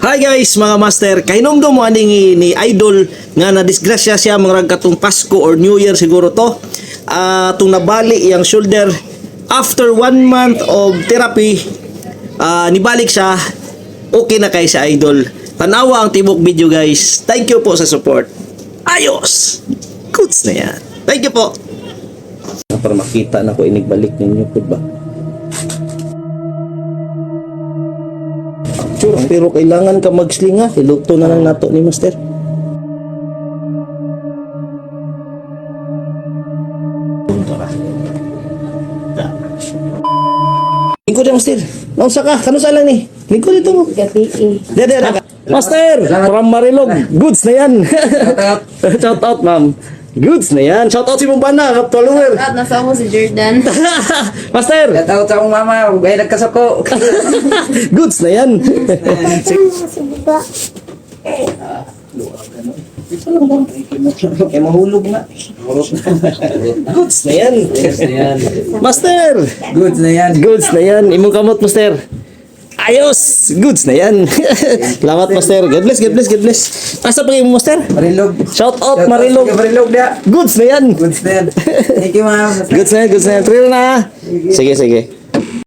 Hi guys mga master, kahinomdom mo aning ni Idol nga na disgrasya siya mga katong Pasko or New Year siguro to. Tung nabali yang shoulder after 1 month of therapy. Nibalik siya. Okay na kay sa Idol. Tanawa ang tibok video guys. Thank you po sa support. Ayos. Goods na yan. Thank you po. Para makita na ko inigbalik ninyo po ba? Pero kailangan ka magslinga. Ilukto na lang nato ni Master. Lingkod yan, Master. Nausa ka. Kano sa lang ni? Lingkod ito mo. Gabi eh. Dede. Master! From Marilog. Goods na yan. Shout out, ma'am. Goods na yan. Shout out si mong bana. Follower. At nasa ako si Jordan. Master! Shoutout sa akong mama, may nagkasako. Goods na yan. Kaya mahulog na. Goods na yan. Master! Goods na yan. Goods na yan. Imong kamot, Master. Ayos! Goods na yan. Salamat, Master. God bless, God bless, God bless. Asa pa kayo, Master? Marilog. Shout out, Marilog. Marilog na. Goods na yan. Goods na yan. Thank you, ma'am. Goods na yan, goods na yan. Trail na. Sige, sige.